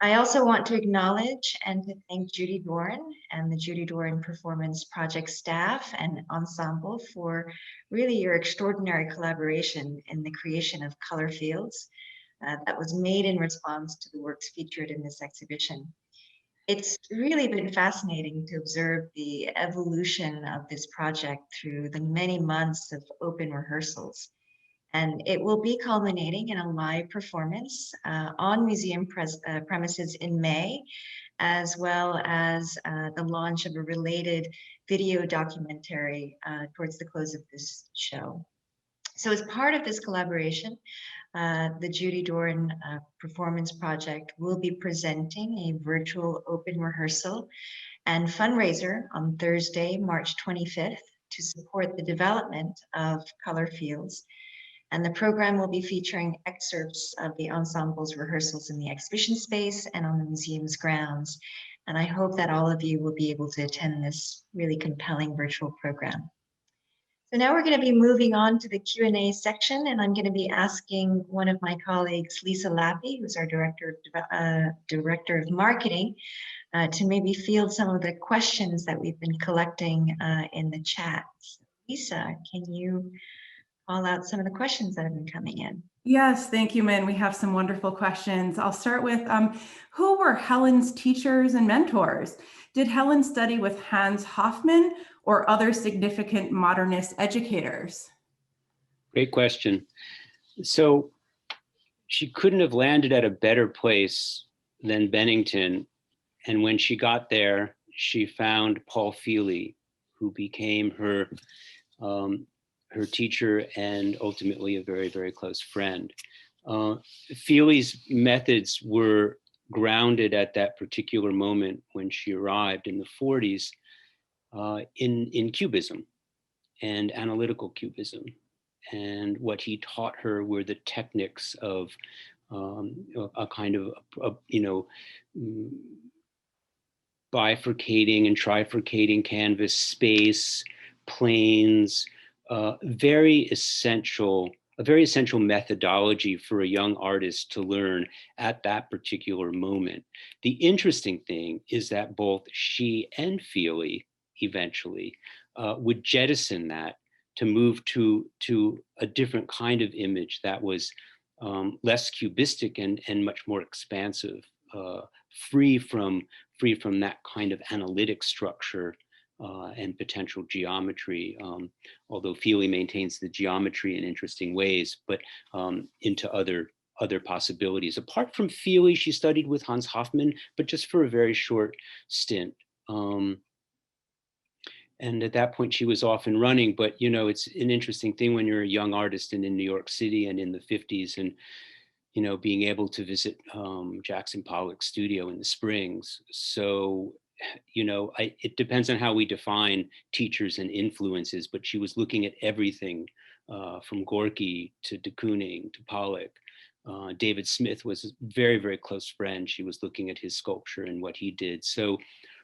I also want to acknowledge and to thank Judy Dworin and the Judy Dworin Performance Project staff and ensemble for really your extraordinary collaboration in the creation of ColorFields that was made in response to the works featured in this exhibition. It's really been fascinating to observe the evolution of this project through the many months of open rehearsals. And it will be culminating in a live performance on museum premises in May, as well as the launch of a related video documentary towards the close of this show. So as part of this collaboration, the Judy Dworin Performance Project will be presenting a virtual open rehearsal and fundraiser on Thursday, March 25th, to support the development of ColorFields. And the program will be featuring excerpts of the ensemble's rehearsals in the exhibition space and on the museum's grounds. And I hope that all of you will be able to attend this really compelling virtual program. So now we're going to be moving on to the Q&A section, and I'm going to be asking one of my colleagues, Lisa Lappy, who's our Director of Marketing, to maybe field some of the questions that we've been collecting in the chat. Lisa, can you call out some of the questions that have been coming in? Yes, thank you, Min. We have some wonderful questions. I'll start with, who were Helen's teachers and mentors? Did Helen study with Hans Hofmann or other significant modernist educators? Great question. So she couldn't have landed at a better place than Bennington. And when she got there, she found Paul Feely, who became her teacher and ultimately a very, very close friend. Feely's methods were grounded at that particular moment when she arrived in the 40s in Cubism and analytical Cubism. And what he taught her were the techniques of a kind of, bifurcating and trifurcating canvas space, planes, a very essential methodology for a young artist to learn at that particular moment. The interesting thing is that both she and Feely eventually would jettison that to move to a different kind of image that was less cubistic and much more expansive, free from that kind of analytic structure and potential geometry, although Feely maintains the geometry in interesting ways, but into other possibilities. Apart from Feely, she studied with Hans Hofmann, but just for a very short stint. And at that point, she was off and running. But it's an interesting thing when you're a young artist and in New York City and in the 50s, and being able to visit Jackson Pollock's studio in the Springs. So it depends on how we define teachers and influences, but she was looking at everything from Gorky to de Kooning to Pollock. David Smith was a very, very close friend. She was looking at his sculpture and what he did. So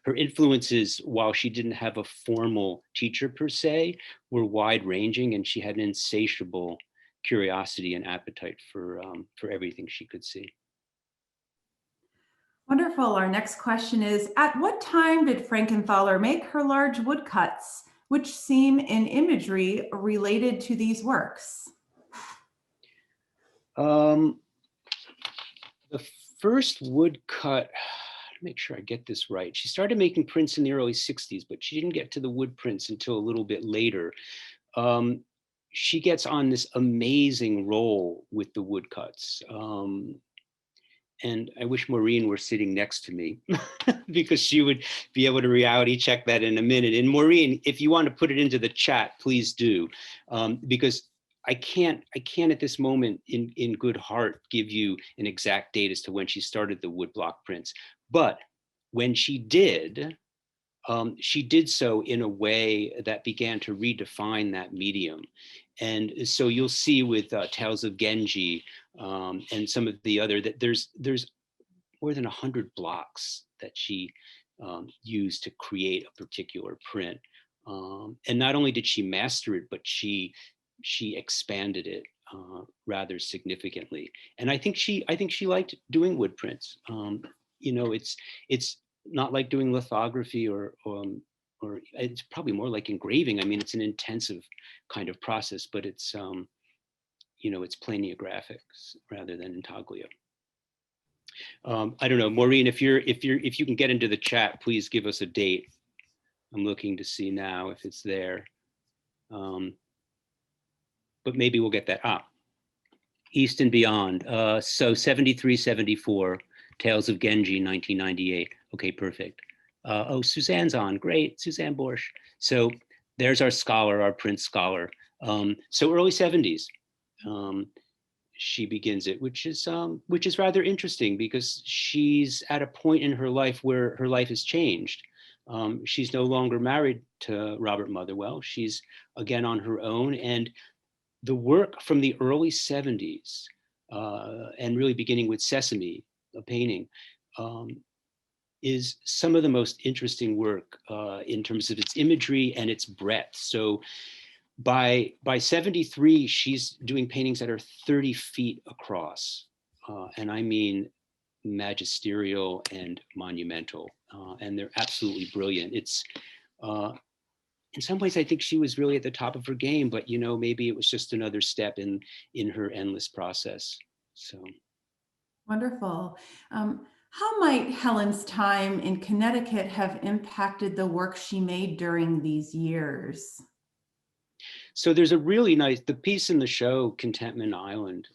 her influences, while she didn't have a formal teacher per se, were wide ranging, and she had an insatiable curiosity and appetite for everything she could see. Wonderful. Our next question is, at what time did Frankenthaler make her large woodcuts, which seem in imagery related to these works? The first woodcut, make sure I get this right. She started making prints in the early 60s, but she didn't get to the wood prints until a little bit later. She gets on this amazing roll with the woodcuts. And I wish Maureen were sitting next to me because she would be able to reality check that in a minute. And Maureen, if you want to put it into the chat, please do, because I can't at this moment in good heart give you an exact date as to when she started the woodblock prints. But when she did so in a way that began to redefine that medium. And so you'll see with Tales of Genji and some of the other, that there's more than 100 blocks that she used to create a particular print. And not only did she master it, but she expanded it rather significantly. And I think she liked doing wood prints. It's not like doing lithography or it's probably more like engraving. I mean, it's an intensive kind of process, but it's it's planiographics rather than intaglio. I don't know, Maureen, if you can get into the chat, please give us a date. I'm looking to see now if it's there. But maybe we'll get that. East and Beyond. So 73, 74, Tales of Genji, 1998. Okay, perfect. Oh, Suzanne's on, great, Suzanne Borsch. So there's our scholar, our print scholar. So early 70s, she begins it, which is rather interesting because she's at a point in her life where her life has changed. She's no longer married to Robert Motherwell. She's again on her own, and the work from the early 70s, and really beginning with Sesame, a painting, is some of the most interesting work in terms of its imagery and its breadth. So by 73, she's doing paintings that are 30 feet across. And I mean magisterial and monumental. And they're absolutely brilliant. It's, in some ways, I think she was really at the top of her game, but maybe it was just another step in her endless process. So. Wonderful. How might Helen's time in Connecticut have impacted the work she made during these years? So there's a really nice, the piece in the show, Contentment Island,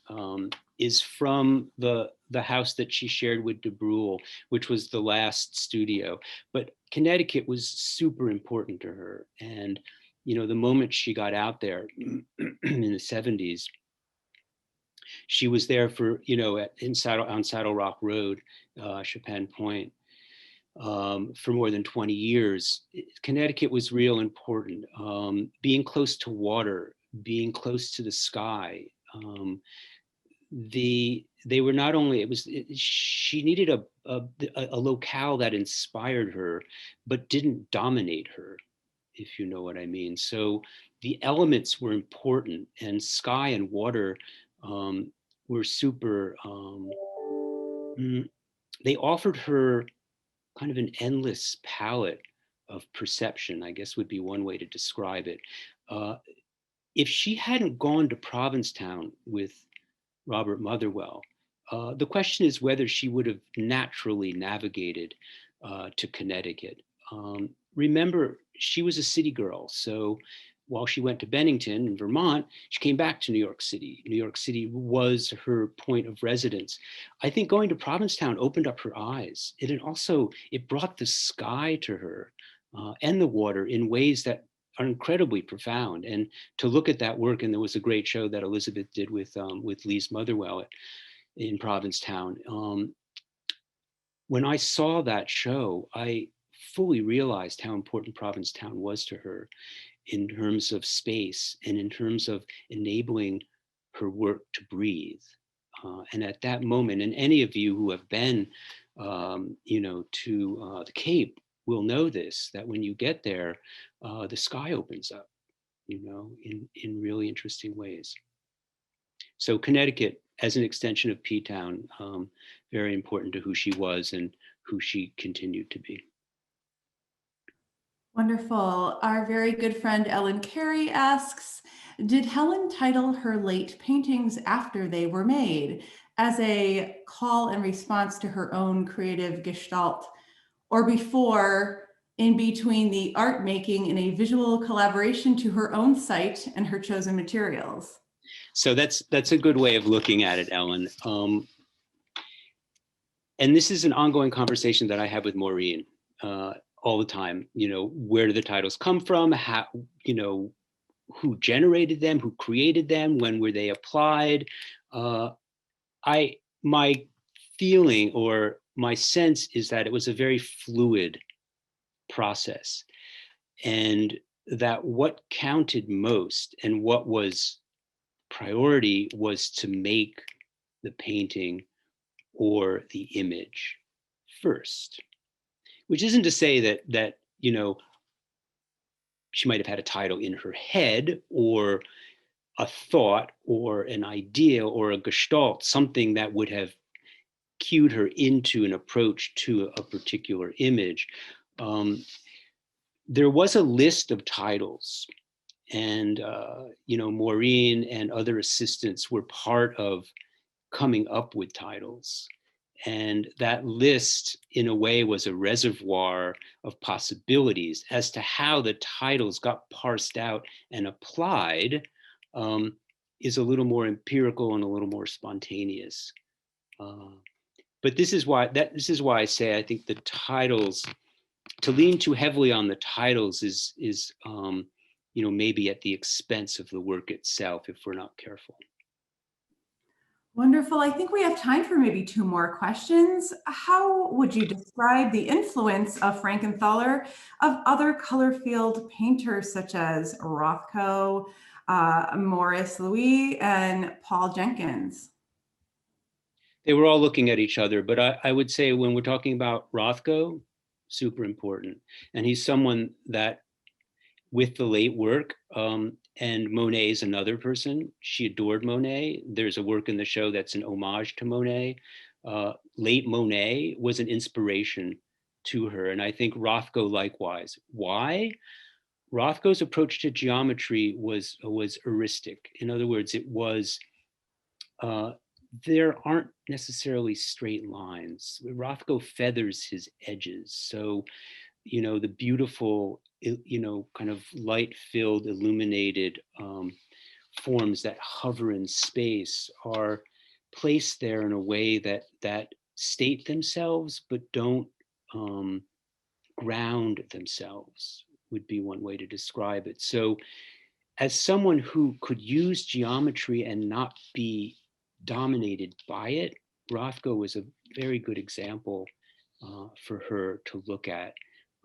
is from the house that she shared with De Bruyne, which was the last studio. But Connecticut was super important to her. And, the moment she got out there in the 70s, she was there for, on Saddle Rock Road, Chopin Point, for more than 20 years. Connecticut was real important. Being close to water, being close to the sky. They were not only, she needed a locale that inspired her, but didn't dominate her, if you know what I mean. So the elements were important, and sky and water were super, they offered her kind of an endless palette of perception, I guess would be one way to describe it. If she hadn't gone to Provincetown with Robert Motherwell, the question is whether she would have naturally navigated to Connecticut. Remember, she was a city girl, so while she went to Bennington in Vermont, she came back to New York City. New York City was her point of residence. I think going to Provincetown opened up her eyes. It brought the sky to her and the water in ways that are incredibly profound. And to look at that work, and there was a great show that Elizabeth did with Lise Motherwell in Provincetown. When I saw that show, I fully realized how important Provincetown was to her in terms of space and in terms of enabling her work to breathe. And at that moment, and any of you who have been, to the Cape will know this, that when you get there, the sky opens up, in really interesting ways. So Connecticut, as an extension of P-Town, very important to who she was and who she continued to be. Wonderful. Our very good friend Ellen Carey asks, did Helen title her late paintings after they were made as a call and response to her own creative gestalt, or before, in between the art making in a visual collaboration to her own site and her chosen materials? So that's a good way of looking at it, Ellen. And this is an ongoing conversation that I have with Maureen all the time. Where do the titles come from? How, who generated them? Who created them? When were they applied? My feeling or my sense is that it was a very fluid process, and that what counted most and what was priority was to make the painting or the image first, which isn't to say that she might have had a title in her head or a thought or an idea or a gestalt, something that would have cued her into an approach to a particular image. There was a list of titles, and Maureen and other assistants were part of coming up with titles. And that list, in a way, was a reservoir of possibilities. As to how the titles got parsed out and applied is a little more empirical and a little more spontaneous. But this is why I say I think the titles, to lean too heavily on the titles is maybe at the expense of the work itself if we're not careful. Wonderful. I think we have time for maybe 2 more questions. How would you describe the influence of Frankenthaler of other color field painters such as Rothko, Maurice Louis, and Paul Jenkins? They were all looking at each other, but I would say when we're talking about Rothko, super important. And he's someone that with the late work, and Monet is another person. She adored Monet. There's a work in the show that's an homage to Monet. Late Monet was an inspiration to her. And I think Rothko likewise. Why? Rothko's approach to geometry was heuristic. In other words, it was, there aren't necessarily straight lines. Rothko feathers his edges. So, the beautiful, kind of light-filled, illuminated forms that hover in space are placed there in a way that state themselves, but don't ground themselves, would be one way to describe it. So as someone who could use geometry and not be dominated by it, Rothko was a very good example for her to look at.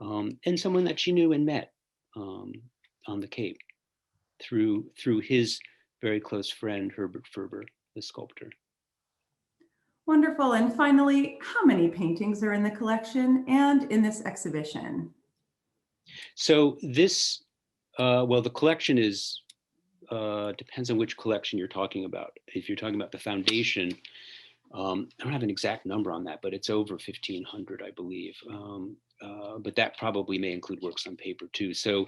And someone that she knew and met on the Cape through his very close friend, Herbert Ferber, the sculptor. Wonderful. And finally, how many paintings are in the collection and in this exhibition? So this, well, the collection is, depends on which collection you're talking about. If you're talking about the foundation, I don't have an exact number on that, but it's over 1,500, I believe. But that probably may include works on paper too. So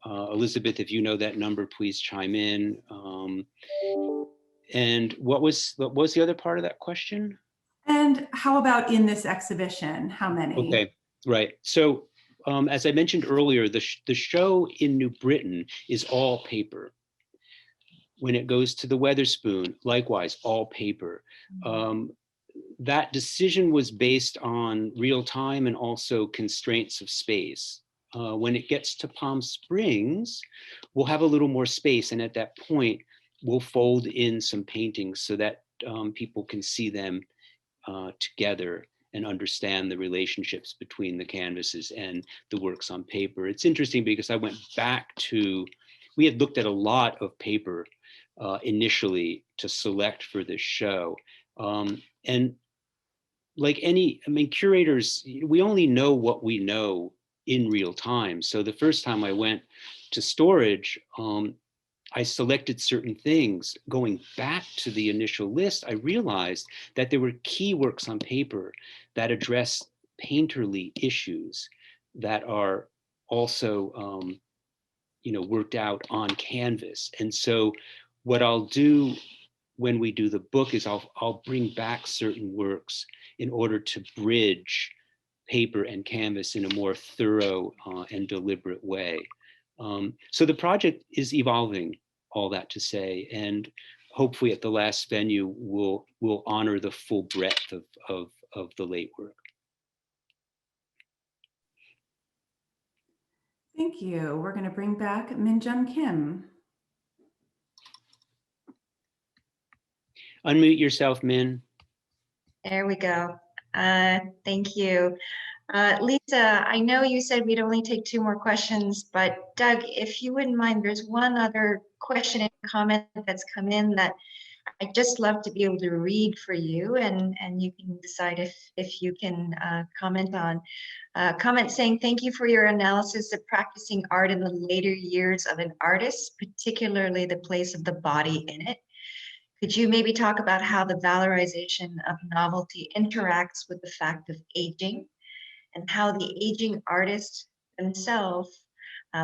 Elizabeth, if you know that number, please chime in. And what was the other part of that question? And how about in this exhibition? How many? Okay, right. So as I mentioned earlier, the show in New Britain is all paper. When it goes to the Weatherspoon, likewise, all paper. That decision was based on real time and also constraints of space. When it gets to Palm Springs, we'll have a little more space. And at that point, we'll fold in some paintings so that people can see them together and understand the relationships between the canvases and the works on paper. It's interesting because I went back to, we had looked at a lot of paper initially to select for this show. And like curators, we only know what we know in real time. So the first time I went to storage, I selected certain things. Going back to the initial list, I realized that there were key works on paper that address painterly issues that are also worked out on canvas. And so what I'll do when we do the book is I'll bring back certain works in order to bridge paper and canvas in a more thorough and deliberate way. So the project is evolving, all that to say, and hopefully at the last venue we'll honor the full breadth of the late work. Thank you. We're going to bring back Min Jung Kim. Unmute yourself, Min. There we go. Thank you. Lisa, I know you said we'd only take 2 more questions, but Doug, if you wouldn't mind, there's one other question and comment that's come in that I'd just love to be able to read for you, and you can decide if you can comment on. Comment saying, thank you for your analysis of practicing art in the later years of an artist, particularly the place of the body in it. Could you maybe talk about how the valorization of novelty interacts with the fact of aging, and how the aging artists themselves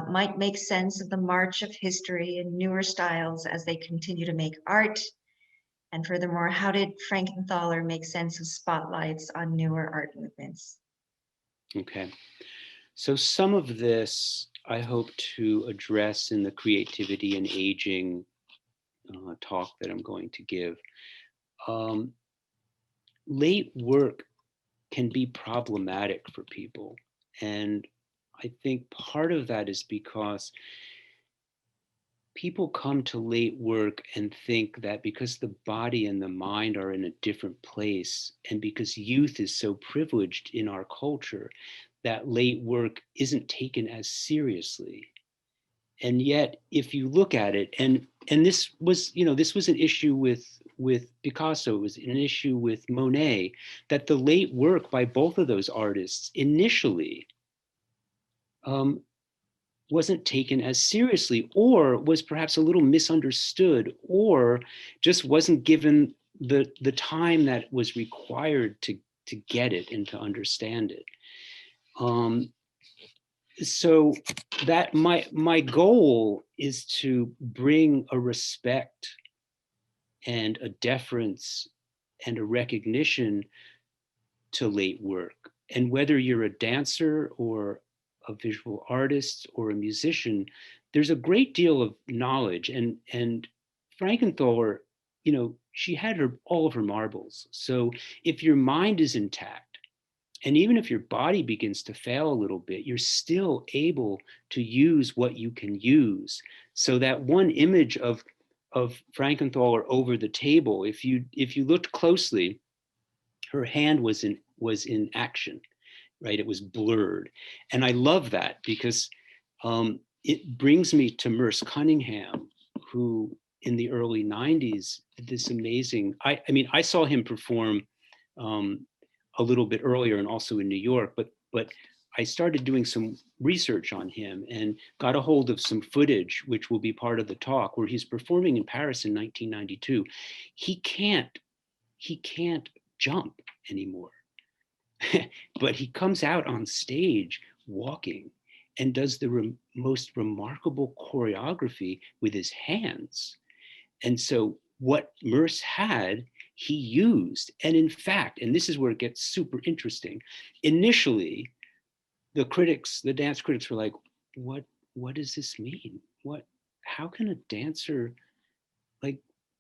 might make sense of the march of history and newer styles as they continue to make art? And furthermore, how did Frankenthaler make sense of spotlights on newer art movements? Okay, so some of this I hope to address in the creativity and aging talk that I'm going to give. Late work can be problematic for people. And I think part of that is because people come to late work and think that because the body and the mind are in a different place, and because youth is so privileged in our culture, that late work isn't taken as seriously. And yet, if you look at it, and this was, this was an issue with Picasso, it was an issue with Monet, that the late work by both of those artists initially wasn't taken as seriously, or was perhaps a little misunderstood, or just wasn't given the time that was required to get it and to understand it. So that my goal is to bring a respect and a deference and a recognition to late work. And whether you're a dancer or a visual artist or a musician, there's a great deal of knowledge. And Frankenthaler, she had all of her marbles. So if your mind is intact, and even if your body begins to fail a little bit, you're still able to use what you can use. So that one image of Frankenthaler over the table, if you looked closely, her hand was in action, right? It was blurred. And I love that because it brings me to Merce Cunningham, who in the early 90s did this amazing, I saw him perform a little bit earlier and also in New York, but I started doing some research on him and got a hold of some footage, which will be part of the talk, where he's performing in Paris in 1992. He can't jump anymore, but he comes out on stage walking and does the most remarkable choreography with his hands. And so what Merce had, he used. And in fact, and this is where it gets super interesting, initially, the dance critics were like, what does this mean? How can a dancer,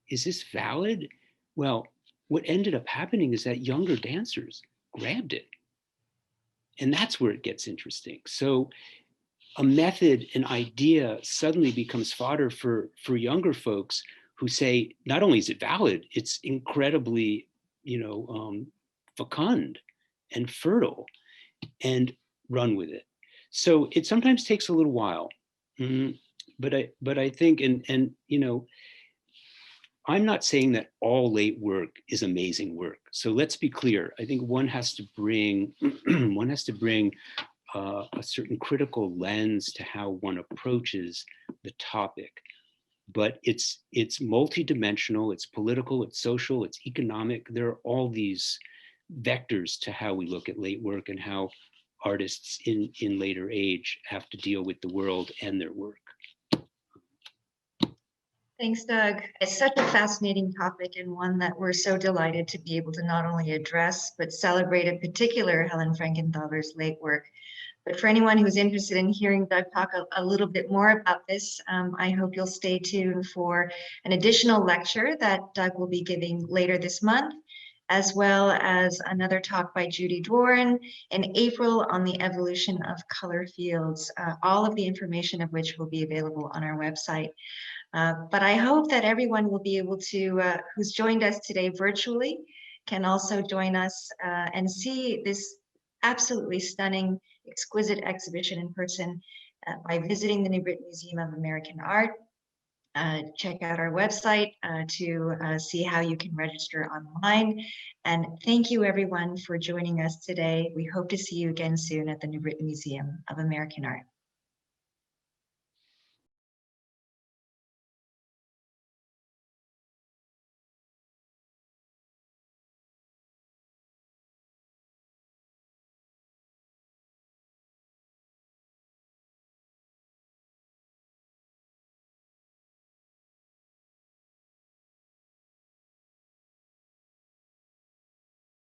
is this valid? Well, what ended up happening is that younger dancers grabbed it. And that's where it gets interesting. So a method, an idea suddenly becomes fodder for younger folks who say, not only is it valid, it's incredibly, fecund and fertile, and run with it. So it sometimes takes a little while, but I think, and I'm not saying that all late work is amazing work. So let's be clear. I think one has to bring a certain critical lens to how one approaches the topic. But it's multidimensional, it's political, it's social, it's economic. There are all these vectors to how we look at late work and how artists in later age have to deal with the world and their work. Thanks, Doug. It's such a fascinating topic, and one that we're so delighted to be able to not only address, but celebrate in particular Helen Frankenthaler's late work. But for anyone who's interested in hearing Doug talk a little bit more about this, I hope you'll stay tuned for an additional lecture that Doug will be giving later this month, as well as another talk by Judy Dworin in April on the evolution of ColorFields, all of the information of which will be available on our website. But I hope that everyone will be able to, who's joined us today virtually, can also join us and see this absolutely stunning, exquisite exhibition in person by visiting the New Britain Museum of American Art. Check out our website to see how you can register online. And thank you everyone for joining us today. We hope to see you again soon at the New Britain Museum of American Art.